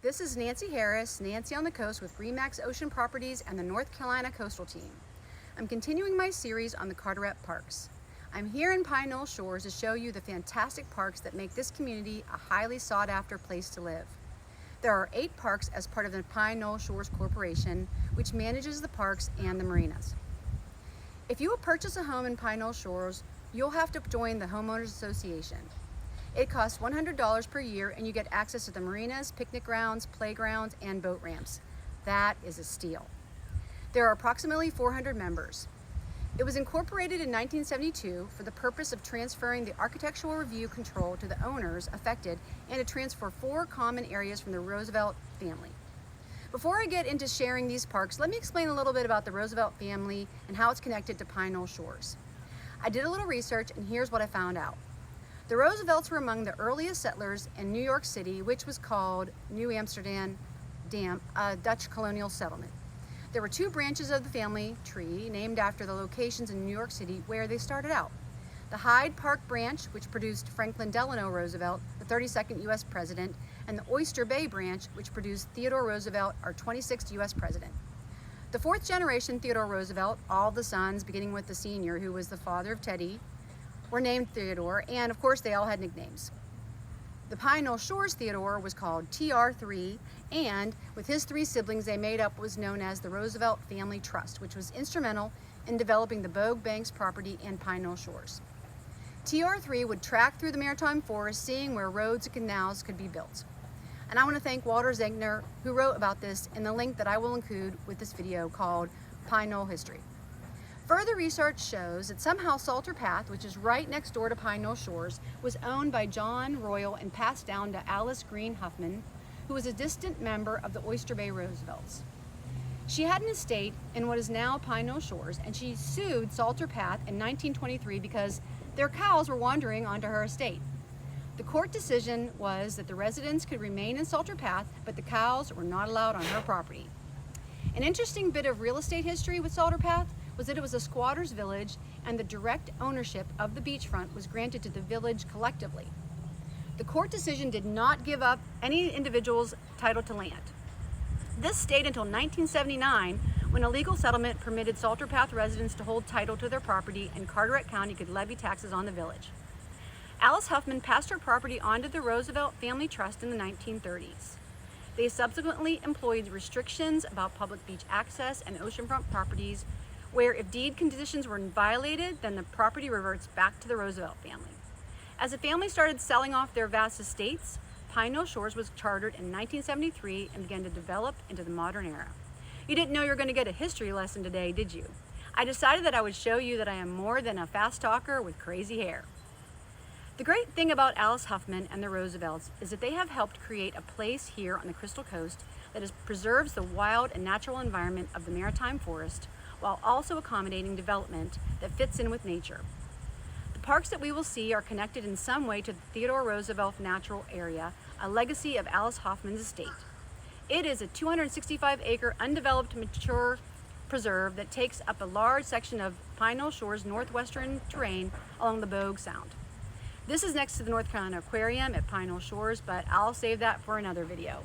This is Nancy Harris, Nancy on the Coast with RE/MAX Ocean Properties and the North Carolina Coastal Team. I'm continuing my series on the Carteret Parks. I'm here in Pine Knoll Shores to show you the fantastic parks that make this community a highly sought after place to live. There are 8 parks as part of the Pine Knoll Shores Corporation, which manages the parks and the marinas. If you will purchase a home in Pine Knoll Shores, you'll have to join the Homeowners Association. It costs $100 per year and you get access to the marinas, picnic grounds, playgrounds, and boat ramps. That is a steal. There are approximately 400 members. It was incorporated in 1972 for the purpose of transferring the architectural review control to the owners affected and to transfer 4 common areas from the Roosevelt family. Before I get into sharing these parks, let me explain a little bit about the Roosevelt family and how it's connected to Pine Knoll Shores. I did a little research and here's what I found out. The Roosevelts were among the earliest settlers in New York City, which was called New Amsterdam, a Dutch colonial settlement. There were 2 branches of the family tree named after the locations in New York City where they started out. The Hyde Park branch, which produced Franklin Delano Roosevelt, the 32nd U.S. President, and the Oyster Bay branch, which produced Theodore Roosevelt, our 26th U.S. President. The 4th generation Theodore Roosevelt, all the sons, beginning with the senior, who was the father of Teddy, were named Theodore, and of course they all had nicknames. The Pine Knoll Shores Theodore was called TR3, and with his 3 siblings they made up what was known as the Roosevelt Family Trust, which was instrumental in developing the Bogue Banks property in Pine Knoll Shores. TR3 would track through the maritime forest, seeing where roads and canals could be built. And I want to thank Walter Zegner, who wrote about this in the link that I will include with this video called Pine Knoll History. Further research shows that somehow Salter Path, which is right next door to Pine Knoll Shores, was owned by John Royal and passed down to Alice Green Huffman, who was a distant member of the Oyster Bay Roosevelts. She had an estate in what is now Pine Knoll Shores, and she sued Salter Path in 1923 because their cows were wandering onto her estate. The court decision was that the residents could remain in Salter Path, but the cows were not allowed on her property. An interesting bit of real estate history with Salter Path was that it was a squatter's village and the direct ownership of the beachfront was granted to the village collectively. The court decision did not give up any individual's title to land. This stayed until 1979 when a legal settlement permitted Salter Path residents to hold title to their property and Carteret County could levy taxes on the village. Alice Huffman passed her property onto the Roosevelt Family Trust in the 1930s. They subsequently employed restrictions about public beach access and oceanfront properties where if deed conditions were violated, then the property reverts back to the Roosevelt family. As the family started selling off their vast estates, Pine Knoll Shores was chartered in 1973 and began to develop into the modern era. You didn't know you were going to get a history lesson today, did you? I decided that I would show you that I am more than a fast talker with crazy hair. The great thing about Alice Huffman and the Roosevelts is that they have helped create a place here on the Crystal Coast that preserves the wild and natural environment of the maritime forest while also accommodating development that fits in with nature. The parks that we will see are connected in some way to the Theodore Roosevelt Natural Area, a legacy of Alice Hoffman's estate. It is a 265-acre undeveloped mature preserve that takes up a large section of Pine Knoll Shores' northwestern terrain along the Bogue Sound. This is next to the North Carolina Aquarium at Pine Knoll Shores, but I'll save that for another video.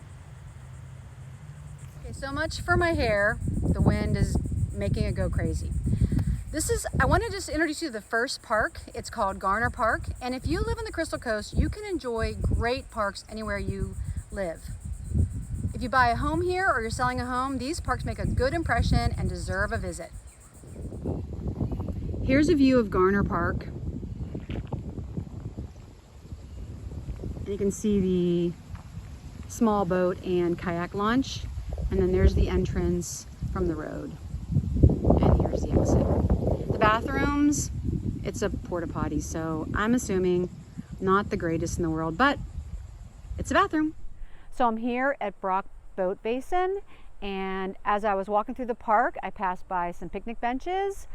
Okay, so much for my hair. The wind is making it go crazy. I want to just introduce you to the first park. It's called Garner Park, and if you live on the Crystal Coast, you can enjoy great parks anywhere you live. If you buy a home here or you're selling a home, these parks make a good impression and deserve a visit. Here's a view of Garner Park. And you can see the small boat and kayak launch, and then there's the entrance from the road. And here's the exit. The bathrooms, it's a porta potty, so I'm assuming not the greatest in the world, but it's a bathroom. So I'm here at Brock Boat Basin, and as I was walking through the park, I passed by some picnic benches,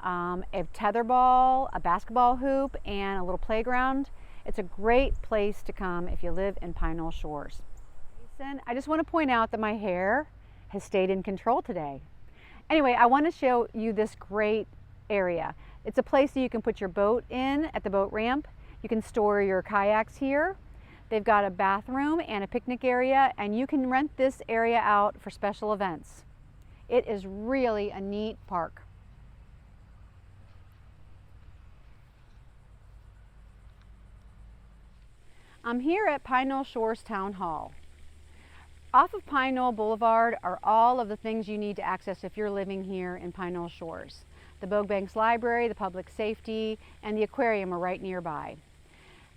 a tetherball, a basketball hoop, and a little playground. It's a great place to come if you live in Pine Knoll Shores. I just want to point out that my hair has stayed in control today. Anyway, I want to show you this great area. It's a place that you can put your boat in at the boat ramp. You can store your kayaks here. They've got a bathroom and a picnic area, and you can rent this area out for special events. It is really a neat park. I'm here at Pine Knoll Shores Town Hall. Off of Pine Knoll Boulevard are all of the things you need to access if you're living here in Pine Knoll Shores. The Bogue Banks Library, the public safety, and the aquarium are right nearby.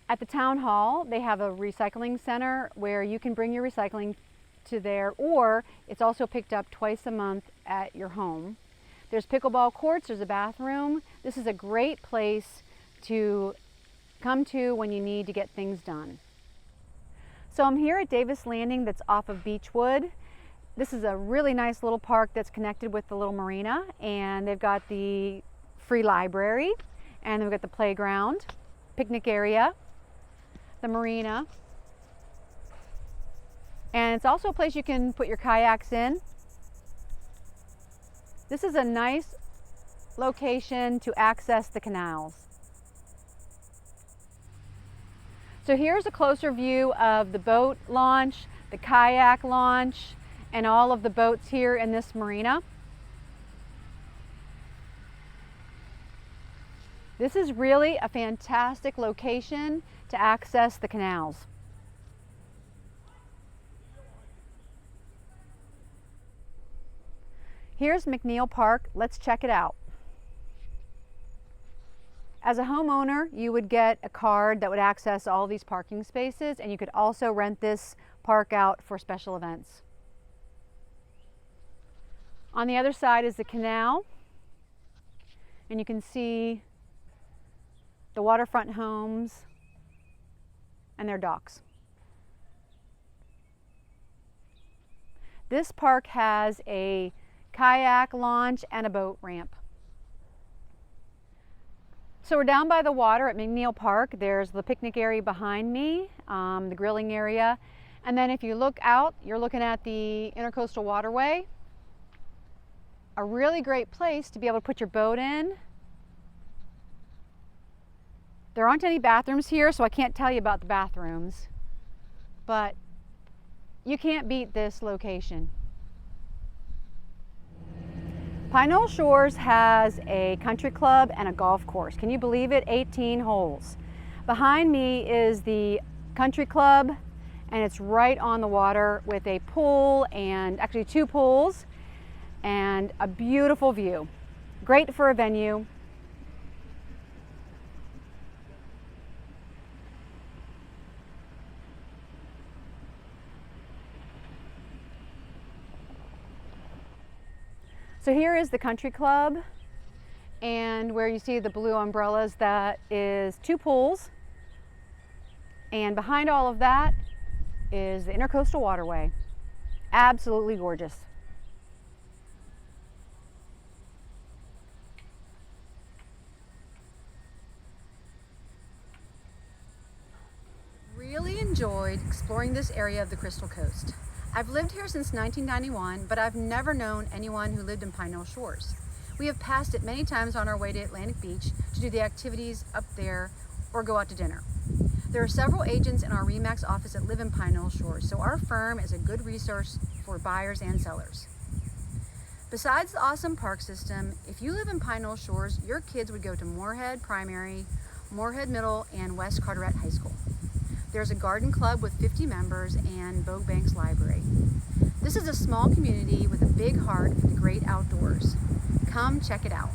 At the town hall, they have a recycling center where you can bring your recycling to there, or it's also picked up twice a month at your home. There's pickleball courts, there's a bathroom. This is a great place to come to when you need to get things done. So I'm here at Davis Landing that's off of Beechwood. This is a really nice little park that's connected with the little marina, and they've got the free library, and they've got the playground, picnic area, the marina, and it's also a place you can put your kayaks in. This is a nice location to access the canals. So here's a closer view of the boat launch, the kayak launch, and all of the boats here in this marina. This is really a fantastic location to access the canals. Here's McNeil Park. Let's check it out. As a homeowner, you would get a card that would access all these parking spaces, and you could also rent this park out for special events. On the other side is the canal, and you can see the waterfront homes and their docks. This park has a kayak launch and a boat ramp. So we're down by the water at McNeil Park. There's the picnic area behind me, the grilling area. And then if you look out, you're looking at the Intercoastal Waterway. A really great place to be able to put your boat in. There aren't any bathrooms here, so I can't tell you about the bathrooms, but you can't beat this location. Pine Knoll Shores has a country club and a golf course. Can you believe it? 18 holes. Behind me is the country club, and it's right on the water with a pool, and actually 2 pools, and a beautiful view. Great for a venue. So here is the country club, and where you see the blue umbrellas, that is 2 pools, and behind all of that is the Intercoastal Waterway. Absolutely gorgeous. Really enjoyed exploring this area of the Crystal Coast. I've lived here since 1991, but I've never known anyone who lived in Pine Knoll Shores. We have passed it many times on our way to Atlantic Beach to do the activities up there or go out to dinner. There are several agents in our RE/MAX office that live in Pine Knoll Shores, so our firm is a good resource for buyers and sellers. Besides the awesome park system, if you live in Pine Knoll Shores, your kids would go to Moorhead Primary, Moorhead Middle, and West Carteret High School. There's a garden club with 50 members and Bogue Banks Library. This is a small community with a big heart for the great outdoors. Come check it out.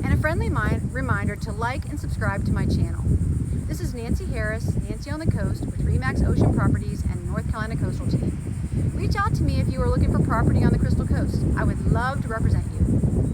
And a friendly reminder to like and subscribe to my channel. This is Nancy Harris, Nancy on the Coast with RE/MAX Ocean Properties and North Carolina Coastal Team. Reach out to me if you are looking for property on the Crystal Coast. I would love to represent you.